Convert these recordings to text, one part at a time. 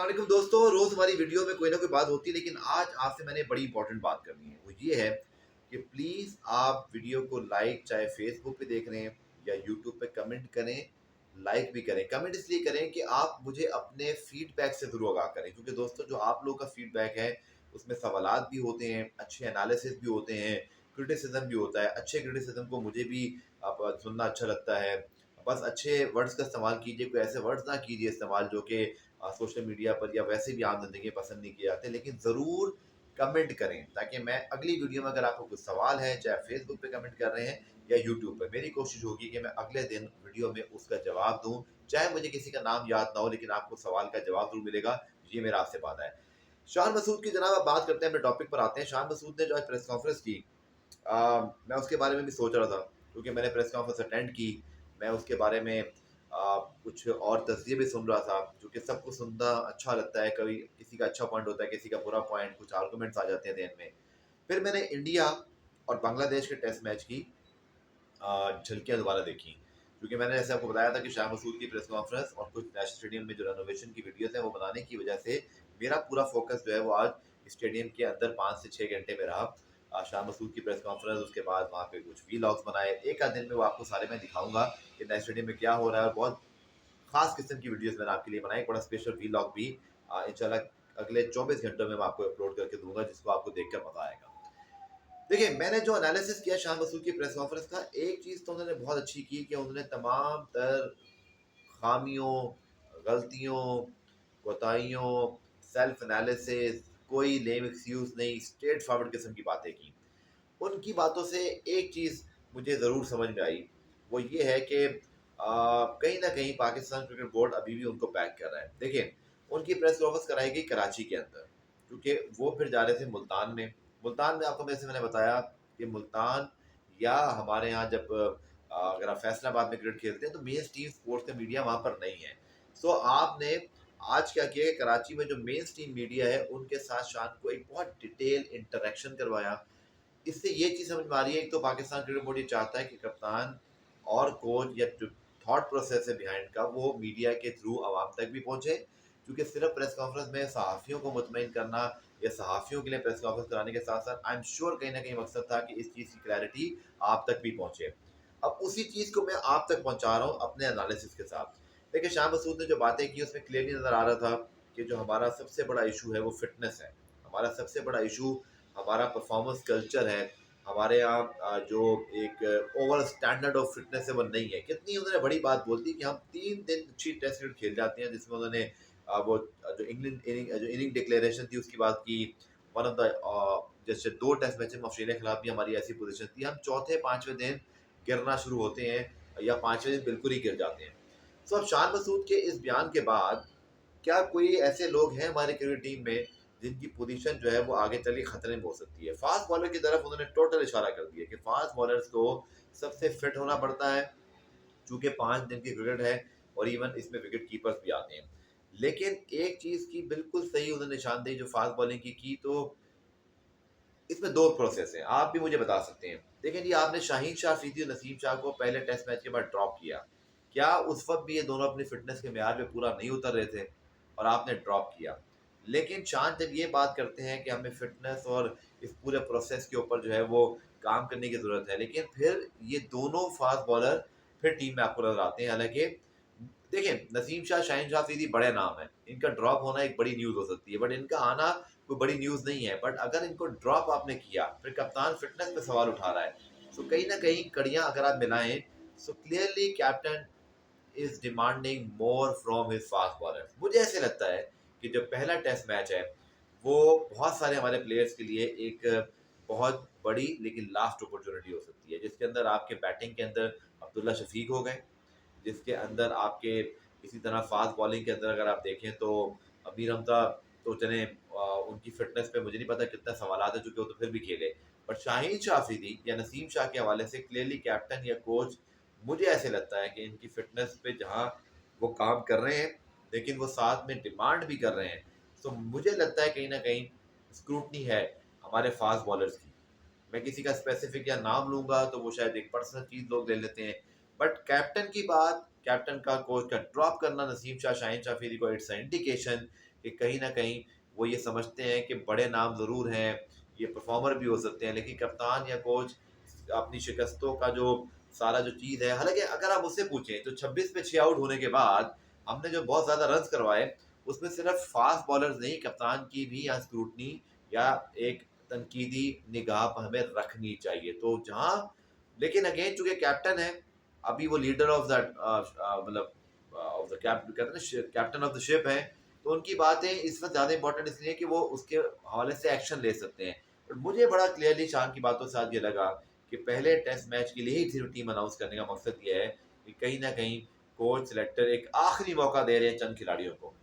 वालेकुम दोस्तों। रोज हमारी वीडियो में कोई ना कोई बात होती है, लेकिन आज आपसे मैंने बड़ी इंपॉर्टेंट बात करनी है। वो ये है कि प्लीज आप वीडियो को लाइक, चाहे फेसबुक पे देख रहे हैं या यूट्यूब पे, कमेंट करें। लाइक भी करें। कमेंट इसलिए करें कि आप मुझे अपने फीडबैक से जरूर आगाह करें, क्योंकि दोस्तों जो आप लोगों का फीडबैक है उसमें सवालात भी होते हैं, अच्छे एनालिसिस भी होते हैं, क्रिटिसिज्म भी होता है। अच्छे क्रिटिसिज्म को मुझे भी आप सुनना अच्छा लगता है। बस अच्छे वर्ड्स का इस्तेमाल कीजिए, कोई ऐसे वर्ड्स ना कीजिए इस्तेमाल जो कि सोशल मीडिया पर या वैसे भी आम जिंदगी में पसंद नहीं किए जाते। लेकिन ज़रूर कमेंट करें, ताकि मैं अगली वीडियो में, अगर आपको कुछ सवाल है, चाहे फेसबुक पे कमेंट कर रहे हैं या यूट्यूब पे, मेरी कोशिश होगी कि मैं अगले दिन वीडियो में उसका जवाब दूं। चाहे मुझे किसी का नाम याद ना हो, लेकिन आपको सवाल का जवाब जरूर मिलेगा। ये मेरा आपसे वादा है। शान मसूद की जनाब आप बात करते हैं, अपने टॉपिक पर आते हैं। शान मसूद ने जो आज प्रेस कॉन्फ्रेंस की, मैं उसके बारे में भी सोच रहा था, क्योंकि मैंने प्रेस कॉन्फ्रेंस अटेंड की। मैं उसके बारे में कुछ और तस्वीर भी सुन रहा था, जो कि सबको सुनना अच्छा लगता है। कभी किसी का अच्छा पॉइंट होता है, किसी का बुरा पॉइंट, कुछ आर्गूमेंट्स आ जाते हैं ध्यान में। फिर मैंने इंडिया और बांग्लादेश के टेस्ट मैच की झलकियां दोबारा देखी, क्योंकि मैंने जैसे आपको बताया था कि शाह मसूद की प्रेस कॉन्फ्रेंस और कुछ नेशनल स्टेडियम में जो रेनोवेशन की वीडियोस हैं वो बनाने की वजह से मेरा पूरा फोकस जो है वो आज स्टेडियम के अंदर 5 से 6 घंटे में रहा। शाह मसूद की प्रेस कॉन्फ्रेंस, उसके बाद वहाँ पे कुछ वीलॉग्स बनाए। एक आध दिन में वो आपको सारे मैं दिखाऊंगा कि नेशनल स्टेडियम में क्या हो रहा है, और बहुत खास किस्म की वीडियोस मैंने आपके लिए बनाई। एक बड़ा स्पेशल वीलॉग भी इंशाल्लाह अगले 24 घंटों में मैं आपको अपलोड करके दूंगा, जिसको आपको देखकर मजा आएगा। देखिए, मैंने जो एनालिसिस किया शाह मसूद की प्रेस कॉन्फ्रेंस का, एक चीज़ तो उन्होंने बहुत अच्छी की कि उन्होंने तमाम तर खामियों, गलतियों, कोताहियों, सेल्फ एनालिसिस, कोई लेम एक्सक्यूज़ नहीं, स्ट्रेट फॉरवर्ड किस्म की बातें की। उनकी बातों से एक चीज़ मुझे ज़रूर समझ में आई, वो ये है कि कहीं न कहीं पाकिस्तान क्रिकेट बोर्ड अभी भी उनको बैक कर रहा है। देखिए, उनकी प्रेस कॉन्फ्रेंस कराई गई कराची के अंदर, क्योंकि वो फिर जा रहे थे मुल्तान में। मुल्तान में आपको जैसे मैंने बताया कि मुल्तान या हमारे यहाँ जब अगर आप फैसलाबाद में क्रिकेट खेलते हैं तो मेन स्ट्रीम स्पोर्ट्स का मीडिया वहाँ पर नहीं है। सो आपने आज क्या किया कि कराची में जो मेन स्ट्रीम मीडिया है उनके साथ शान को एक बहुत डिटेल इंटरेक्शन करवाया। इससे ये चीज़ समझ में आ रही है, एक तो पाकिस्तान क्रिकेट बोर्ड ये चाहता है कि कप्तान और कोच या जो थॉट प्रोसेस है बिहाइंड का, वो मीडिया के थ्रू आवाम तक भी पहुंचे। क्योंकि सिर्फ प्रेस कॉन्फ्रेंस में सहाफ़ियों को मुतमईन करना या सहाफ़ियों के लिए प्रेस कॉन्फ्रेंस कराने के साथ साथ आई एम श्योर कहीं ना कहीं मकसद था कि इस चीज़ की क्लैरिटी आप तक भी पहुंचे। अब उसी चीज़ को मैं आप तक पहुंचा रहा हूँ अपने एनालिसिस के साथ। देखिए, शाह मसूद ने जो बातें की उसमें क्लियरली नज़र आ रहा था कि जो हमारा सबसे बड़ा इशू है वो फिटनेस है। हमारा सबसे बड़ा इशू हमारा परफॉर्मेंस कल्चर है। हमारे यहाँ जो एक ओवर स्टैंडर्ड ऑफ फिटनेस है वो नहीं है। कितनी उन्होंने बड़ी बात बोल दी कि हम 3 दिन अच्छी टेस्ट क्रिकेट खेल जाते हैं, जिसमें उन्होंने वो जो इनिंग डिक्लेरेशन थी उसकी बात की। वन ऑफ द जैसे 2 टेस्ट मैच में ऑस्ट्रेलिया के खिलाफ भी हमारी ऐसी पोजीशन थी, हम चौथे पांचवें दिन गिरना शुरू होते हैं या पांचवें दिन बिल्कुल ही गिर जाते हैं। सो अब शान मसूद के इस बयान के बाद क्या कोई ऐसे लोग हैं हमारी क्रिकेट टीम में जिनकी पोजीशन जो है वो आगे चल के खतरे में हो सकती है? फास्ट बॉलर की तरफ उन्होंने टोटल इशारा कर दिया कि फास्ट बॉलर्स को सबसे फिट होना पड़ता है, चूंकि 5 दिन की क्रिकेट है और इवन इसमें विकेट कीपर्स भी आते हैं। लेकिन एक चीज की बिल्कुल सही उन्होंने निशानदेही जो फास्ट बॉलिंग की तो इसमें 2 प्रोसेस है, आप भी मुझे बता सकते हैं। देखिए जी, आपने शाहीन शाह अफरीदी और नसीम शाह को पहले टेस्ट मैच के बाद ड्रॉप किया। क्या उस वक्त भी ये दोनों अपनी फिटनेस के म्यार पे पूरा नहीं उतर रहे थे और आपने ड्रॉप किया? लेकिन शान जब ये बात करते हैं कि हमें फिटनेस और इस पूरे प्रोसेस के ऊपर जो है वो काम करने की जरूरत है, लेकिन फिर ये दोनों फास्ट बॉलर फिर टीम में आपको नजर आते हैं। हालांकि देखिए, नसीम शाह, शाहीन शाह अफरीदी बड़े नाम है, इनका ड्रॉप होना एक बड़ी न्यूज हो सकती है, बट इनका आना कोई बड़ी न्यूज नहीं है। बट अगर इनको ड्रॉप आपने किया, फिर कप्तान फिटनेस पे सवाल उठा रहा है, सो कहीं ना कहीं कड़ियां अगर आप मिलाएं, so clearly captain is demanding more from his fast bowler. मुझे ऐसे लगता है कि जो पहला टेस्ट मैच है वो बहुत सारे हमारे प्लेयर्स के लिए एक बहुत बड़ी लेकिन लास्ट अपॉर्चुनिटी हो सकती है, जिसके अंदर आपके बैटिंग के अंदर अब्दुल्ला शफीक हो गए, जिसके अंदर आपके इसी तरह फास्ट बॉलिंग के अंदर अगर आप देखें तो अमीर हमजा तो चले, उनकी फिटनेस पे मुझे नहीं पता कितना सवाल है, चूंकि वो तो फिर भी खेले। बट शाहीन शाह अफरीदी या नसीम शाह के हवाले से क्लियरली कैप्टन या कोच, मुझे ऐसे लगता है कि इनकी फिटनेस पे जहाँ वो काम कर रहे हैं, लेकिन वो साथ में डिमांड भी कर रहे हैं। तो मुझे लगता है कहीं ना कहीं स्क्रूटनी है हमारे फास्ट बॉलर्स की। मैं किसी का स्पेसिफिक या नाम लूंगा तो वो शायद एक पर्सनल चीज लोग ले लेते हैं। बट कैप्टन की बात, कैप्टन का कोच का ड्रॉप करना नसीम शाह, शाहीन शाह अफरीदी को, इट्स इंडिकेशन कि कहीं न कहीं वो ये समझते हैं कि बड़े नाम ज़रूर हैं, ये परफ़ॉर्मर भी हो सकते हैं, लेकिन कप्तान या कोच अपनी शिकस्तों का जो सारा जो चीज़ है, हालाँकि अगर आप मुझसे पूछें तो 26 पे 6 आउट होने के बाद हमने जो बहुत ज़्यादा रन्स करवाए, उसमें सिर्फ़ फ़ास्ट बॉलर्स नहीं, कप्तान की भी यहाँ स्क्रूटनी या एक तनकीदी निगाह हमें रखनी चाहिए। तो जहाँ लेकिन अगेन चूँकि कैप्टन है, अभी वो लीडर ऑफ़ द मतलब ऑफ़ द कैप कहते हैं ना शि कैप्टन ऑफ़ द शिप हैं, तो उनकी बातें इस वक़्त ज़्यादा इम्पोर्टेंट इसलिए कि वो उसके हवाले से एक्शन ले सकते हैं। बट मुझे बड़ा क्लियरली शान की बातों से आज ये लगा कि पहले टेस्ट मैच के लिए ही टीम अनाउंस करने का मकसद ये है कि कहीं न कहीं कोच, सिलेक्टर एक आखिरी मौका दे रहे हैं चंद खिलाड़ियों को।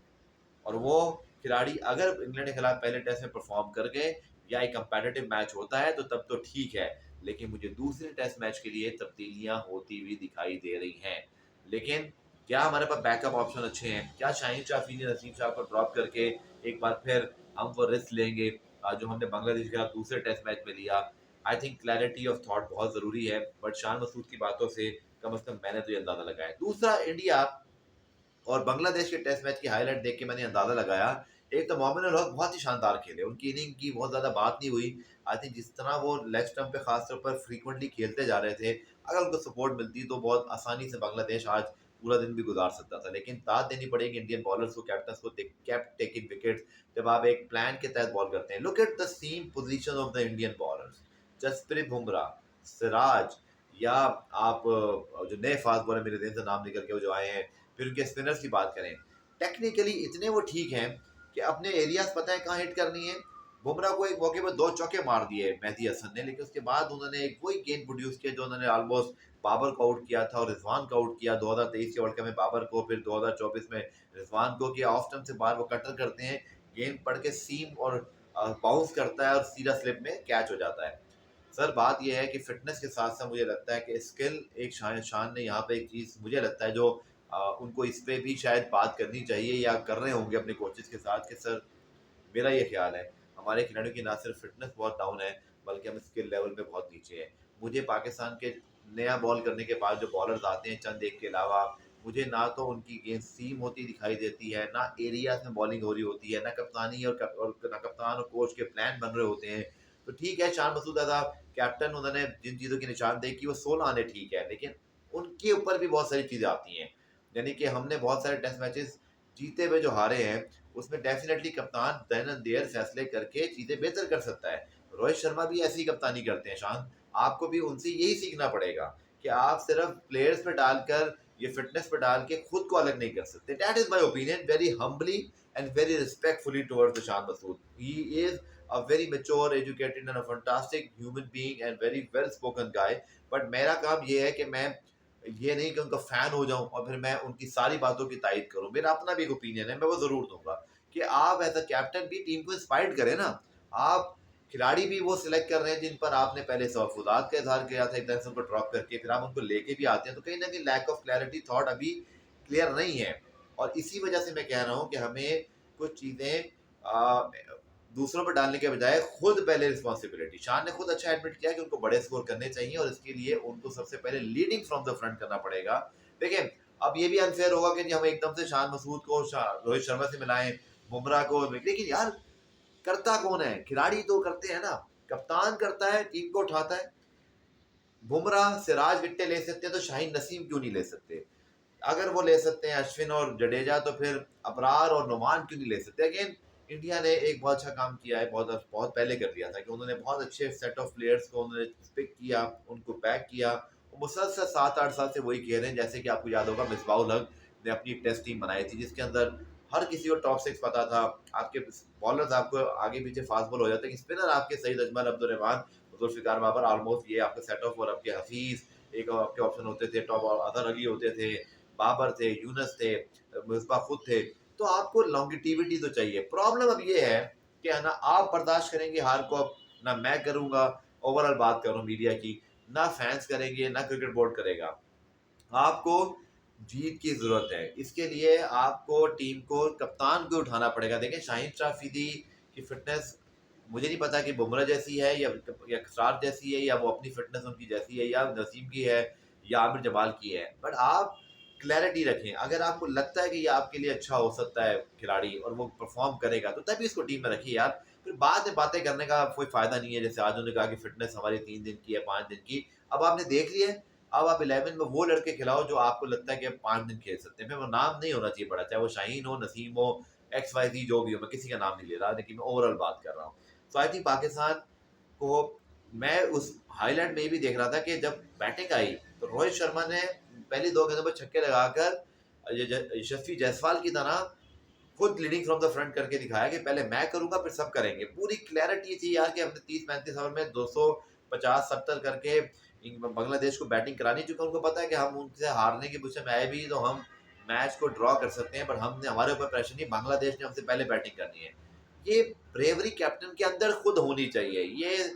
और वो खिलाड़ी अगर इंग्लैंड के खिलाफ पहले टेस्ट में परफॉर्म कर गए या एक कंपेटिटिव मैच होता है तो तब तो ठीक है, लेकिन मुझे दूसरे टेस्ट मैच के लिए तब्दीलियां होती हुई दिखाई दे रही हैं। लेकिन क्या हमारे पास बैकअप ऑप्शन अच्छे हैं? क्या शाहीन शाफी ने नसीम शाह को ड्रॉप करके एक बार फिर हम वो रिस्क लेंगे जो हमने बांग्लादेश के खिलाफ दूसरे टेस्ट मैच में लिया? I think clarity of thought बहुत ज़रूरी है, बट शान मसूद की बातों से कम मैंने तो ये अंदाज़ा लगाया है। दूसरा, इंडिया और बांग्लादेश के टेस्ट मैच की हाइलाइट देख के मैंने अंदाजा लगाया, एक तो मोमिन उल हक बहुत ही शानदार खेले, उनकी इनिंग की बहुत ज़्यादा बात नहीं हुई। आई थिंक जिस तरह वो लेग स्टंप पे खास तौर पर फ्रीक्वेंटली खेलते जा रहे थे, अगर उनको सपोर्ट मिलती तो बहुत आसानी से बांग्लादेश आज पूरा दिन भी गुजार सकता था। लेकिन दाद देनी पड़ेगी इंडियन बॉलर्स को, कैप्टन्स को, दे केप्ट टेकिंग विकेट्स जब आप एक प्लान के तहत बॉल करते हैं। Look at the seam position of the Indian bowlers, Jasprit Bumrah, Siraj या आप जो नए फास्ट बॉलर मेरे ज़हन से नाम निकल के वो जो आए हैं, फिर उनके स्पिनर्स की बात करें, टेक्निकली इतने वो ठीक हैं कि अपने एरियाज पता है कहाँ हिट करनी है। बुमराह को एक मौके पर 2 चौके मार दिए मेहदी हसन ने, लेकिन उसके बाद उन्होंने एक वही गेंद प्रोड्यूस किया जो उन्होंने ऑलमोस्ट बाबर को आउट किया था और रिजवान को आउट किया 2023 के वर्ल्ड कप में बाबर को, फिर 2024 में रिजवान को किया। ऑफ स्टंप से बाहर वो कटर करते हैं, गेंद पड़ के सीम और बाउंस करता है और सीधा स्लिप में कैच हो जाता है। सर बात ये है कि फ़िटनेस के साथ-साथ मुझे लगता है कि स्किल एक शान शान ने यहाँ पे एक चीज़ मुझे लगता है जो उनको इस पे भी शायद बात करनी चाहिए या कर रहे होंगे अपने कोचेज़ के साथ कि सर मेरा ये ख़्याल है, हमारे खिलाड़ियों की ना सिर्फ फ़िटनेस बहुत डाउन है, बल्कि हम स्किल लेवल पे बहुत नीचे हैं। मुझे पाकिस्तान के नया बॉल करने के बाद जो बॉलर्स आते हैं चंद एक के अलावा, मुझे ना तो उनकी गेंद सीम होती दिखाई देती है, ना एरियाज़ में बॉलिंग हो रही होती है, ना कप्तानी और ना कप्तान और कोच के प्लान बन रहे होते हैं। तो ठीक है, शान मसूद अज़ा कैप्टन, उन्होंने जिन चीज़ों की निशानदेही की वो 16 आने ठीक है, लेकिन उनके ऊपर भी बहुत सारी चीज़ें आती हैं। यानी कि हमने बहुत सारे टेस्ट मैचेज़ जीते हुए जो हारे हैं, उसमें डेफिनिटली कप्तान देन एंड देयर फैसले करके चीज़ें बेहतर कर सकता है। रोहित शर्मा भी ऐसी ही कप्तानी करते हैं शान, आपको भी उनसे यही सीखना पड़ेगा कि आप सिर्फ प्लेयर्स पे डालकर ये फिटनेस पे डाल के खुद को अलग नहीं कर सकते। That is my opinion very humbly and very respectfully towards the Shan Masood. He is a very mature, educated and a fantastic human being and very well spoken guy, but मेरा काम ये है कि मैं ये नहीं कि उनका फैन हो जाऊं और फिर मैं उनकी सारी बातों की तारीफ करूं। मेरा अपना भी एक ओपिनियन है, मैं वो जरूर दूंगा कि आप एज अ कैप्टन भी टीम को इंस्पायर करें ना। आप खिलाड़ी भी वो सिलेक्ट कर रहे हैं जिन पर आपने पहले सफुदात का इजहार किया था, एकदम से उनको ड्रॉप करके फिर आप उनको लेके भी आते हैं, तो कहीं ना कहीं लैक ऑफ क्लैरिटी थॉट अभी क्लियर नहीं है। और इसी वजह से मैं कह रहा हूँ कि हमें कुछ चीज़ें दूसरों पर डालने के बजाय खुद पहले रिस्पॉन्सिबिलिटी, शान ने खुद अच्छा एडमिट किया कि उनको बड़े स्कोर करने चाहिए और इसके लिए उनको सबसे पहले लीडिंग फ्रॉम द फ्रंट करना पड़ेगा। देखिए, अब ये भी अनफेयर होगा कि हम एकदम से शान मसूद को रोहित शर्मा से मिलाएं, बुमराह को, लेकिन यार करता कौन है? खिलाड़ी तो करते हैं ना, कप्तान करता है, टीम को उठाता है। बुमराह सिराज विकेटें ले सकते हैं तो शाहीन नसीम क्यों नहीं ले सकते? अगर वो ले सकते हैं अश्विन और जडेजा, तो फिर अबरार और नुमान क्यों नहीं ले सकते? अगेन इंडिया ने एक बहुत अच्छा काम किया है, बहुत बहुत पहले कर दिया था कि उन्होंने बहुत अच्छे सेट ऑफ प्लेयर्स को उन्होंने पिक किया, उनको बैक किया। वो मुसलसल 7-8 साल से वही खेल रहे हैं। जैसे कि आपको याद होगा मिसबाह-उल हक ने अपनी टेस्ट टीम बनाई थी जिसके अंदर हर किसी को टॉप 6 पता था। आपके बॉलर्स आपको आगे पीछे फास्ट बॉल हो जाते हैं, स्पिनर आपके सईद अजमल, अब्दुल रहमान, जुल्फिकार बाबर, ऑलमोस्ट ये आपके सेट ऑफ और आपके हफीज एक आपके ऑप्शन होते थे, टॉप अजहर अली होते थे, बाबर थे, यूनस थे, मिसबा खुद थे। तो आपको लॉन्गिटिविटी तो चाहिए। प्रॉब्लम अब ये है कि है ना, आप बर्दाश्त करेंगे हार को, अब ना मैं करूंगा, ओवरऑल बात कर रहा हूँ मीडिया की, ना फैंस करेंगे, ना क्रिकेट बोर्ड करेगा। आपको जीत की जरूरत है, इसके लिए आपको टीम को कप्तान को उठाना पड़ेगा। देखें, शाहीन शाफिदी की फिटनेस मुझे नहीं पता कि बुमराह जैसी है या खसरार जैसी है, या वो अपनी फिटनेस उनकी जैसी है, या नसीम की है, या आमिर जमाल की है, बट आप क्लैरिटी रखें। अगर आपको लगता है कि ये आपके लिए अच्छा हो सकता है खिलाड़ी और वो परफॉर्म करेगा, तो तभी इसको टीम में रखिए यार। फिर बाद में बातें करने का कोई फायदा नहीं है। जैसे आज उन्होंने कहा कि फिटनेस हमारी 3 दिन की है, 5 दिन की। अब आपने देख लिया है, अब आप 11 में वो लड़के खिलाओ जो आपको लगता है कि आप 5 दिन खेल सकते हैं। फिर वो नाम नहीं होना चाहिए बड़ा, चाहे वो शाहीन हो, नसीम हो, XYZ जो भी हो, मैं किसी का नाम नहीं ले रहा, लेकिन मैं ओवरऑल बात कर रहा हूँ। तो आई थिंक पाकिस्तान को, मैं उस हाईलाइट में ये भी देख रहा था कि जब बैटिंग आई तो रोहित शर्मा ने पहली 2 गेंदों पर छक्के लगाकर यशस्वी जायसवाल की तरह खुद लीडिंग फ्रॉम द फ्रंट करके दिखाया कि पहले मैं करूंगा फिर सब करेंगे। पूरी क्लैरिटी थी यार कि हमने 30-35 ओवर में 250-70 करके बांग्लादेश को बैटिंग करानी, चूंकि उनको पता है कि हम उनसे हारने की पोजीशन में आए भी तो हम मैच को ड्रॉ कर सकते हैं, पर हमने, हमारे ऊपर प्रेशर नहीं, बांग्लादेश ने हमसे पहले बैटिंग करनी है। ये ब्रेवरी कैप्टन के अंदर खुद होनी चाहिए। ये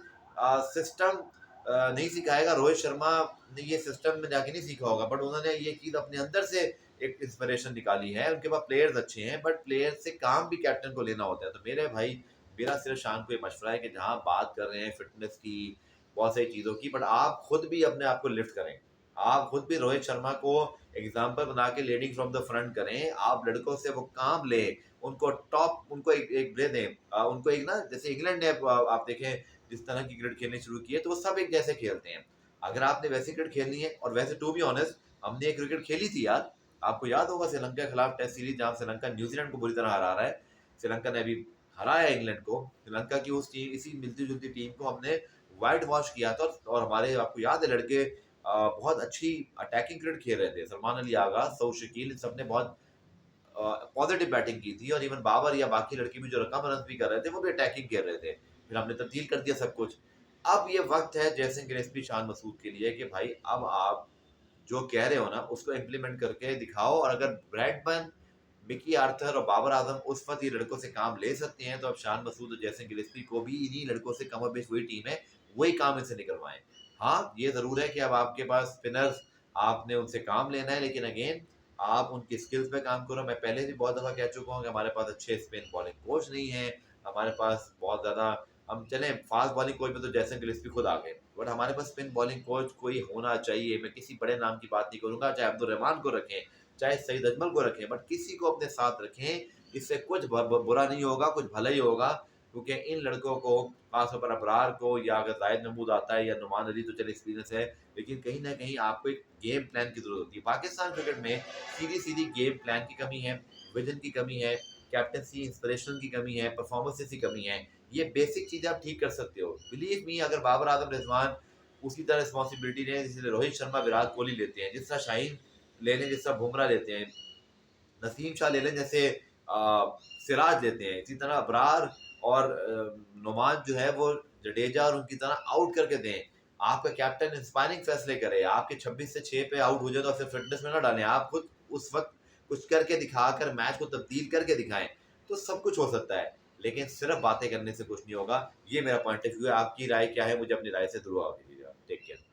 सिस्टम नहीं सिखाएगा रोहित शर्मा ने, ये सिस्टम में जाके नहीं सीखा होगा, बट उन्होंने ये चीज अपने अंदर से एक इंस्पिरेशन निकाली है। उनके पास प्लेयर्स अच्छे हैं, बट प्लेयर से काम भी कैप्टन को लेना होता है। तो मेरे भाई, मेरा सिर्फ शाम को ये मशवरा है कि जहाँ बात कर रहे हैं फिटनेस की, बहुत सारी चीज़ों की, बट आप खुद भी अपने आप को लिफ्ट करें। आप खुद भी रोहित शर्मा को एग्जाम्पल बना के लीडिंग फ्रॉम द फ्रंट करें। आप लड़कों से वो काम लें, उनको टॉप, उनको एक ब्रेक दें, उनको एक ना, जैसे इंग्लैंड ने आप देखें जिस तरह की क्रिकेट खेलनी शुरू की है, तो वो सब एक जैसे खेलते हैं। अगर आपने वैसी क्रिकेट खेलनी है, और वैसे टू बी ऑनेस्ट हमने एक क्रिकेट खेली थी यार, आपको याद होगा श्रीलंका के खिलाफ टेस्ट सीरीज, जहां श्रीलंका न्यूजीलैंड को बुरी तरह हरा रहा है। श्रीलंका ने अभी हराया इंग्लैंड को। श्रीलंका की उस टीम, इसी मिलती जुलती टीम को हमने व्हाइट वॉश किया था, और हमारे, आपको याद है, लड़के बहुत अच्छी अटैकिंग क्रिकेट खेल रहे थे। सलमान अली आगा, सऊद शकील, इन सबने बहुत पॉजिटिव बैटिंग की थी, और इवन बाबर या बाकी लड़के भी जो रकम रन भी कर रहे थे वो भी अटैकिंग कर रहे थे। फिर हमने तब्दील कर दिया सब कुछ। अब ये वक्त है जयसिंह गिलेस्पी, शान मसूद के लिए कि भाई अब आप जो कह रहे हो ना उसको इम्प्लीमेंट करके दिखाओ। और अगर ब्रैडमैन, मिकी आर्थर और बाबर आजम उस वक्त ये लड़कों से काम ले सकते हैं, तो अब शान मसूद और जयसिंह गिलेस्पी को भी इन्हीं लड़कों से, कम बेश वही टीम है, वही काम इनसे निकलवाएं। हाँ, ये जरूर है कि अब आपके पास स्पिनर्स, आपने उनसे काम लेना है, लेकिन अगेन आप उनकी स्किल्स पे काम करो। मैं पहले भी बहुत दफा कह चुका हूँ कि हमारे पास अच्छे स्पिन बॉलिंग कोच नहीं है। हमारे पास बहुत ज्यादा, हम चले फास्ट बॉलिंग कोच में तो जयसिंह गिलेस्पी खुद आ गए, बट हमारे पास स्पिन बॉलिंग कोच कोई होना चाहिए। मैं किसी बड़े नाम की बात नहीं करूंगा, चाहे अब्दुल रहमान को रखें, चाहे सईद अजमल को रखें, बट किसी को अपने साथ रखें। इससे कुछ बुरा नहीं होगा, कुछ भला ही होगा। क्योंकि इन लड़कों को, खासतौर पर अबरार को, या अगर जाहिद महमूद आता है या नुमान अली, तो चले एक्सपीरियंस है, लेकिन कहीं ना कहीं आपको एक गेम प्लान की जरूरत होती है। पाकिस्तान क्रिकेट में सीधी सीधी गेम प्लान की कमी है, विजन की कमी है, कैप्टनसी इंस्पिरेशन की कमी है, परफॉर्मेंसेस की कमी है। ये बेसिक चीजें आप ठीक कर सकते हो। बिलीव मी, अगर बाबर आजम, रिजवान उसी तरह रिस्पॉन्सिबिलिटी लें जिससे रोहित शर्मा, विराट कोहली लेते हैं, जिस तरह शाहीन ले लें, जिस तरह बुमराह लेते हैं, नसीम शाह ले लें, जैसे सिराज लेते हैं, इसी तरह अबरार और नुमान जो है वो जडेजा और उनकी तरह आउट करके दें। आपका कैप्टन इंस्पायरिंग फैसले करे, आपके 26 से 6 पे आउट हो जाए तो फिर फिटनेस में ना डालें, आप खुद उस वक्त कुछ करके दिखाकर मैच को तब्दील करके दिखाएं, तो सब कुछ हो सकता है। लेकिन सिर्फ बातें करने से कुछ नहीं होगा। ये मेरा पॉइंट ऑफ व्यू है। आपकी राय क्या है? मुझे अपनी राय से जरूर आगे दीजिएगा। Take care.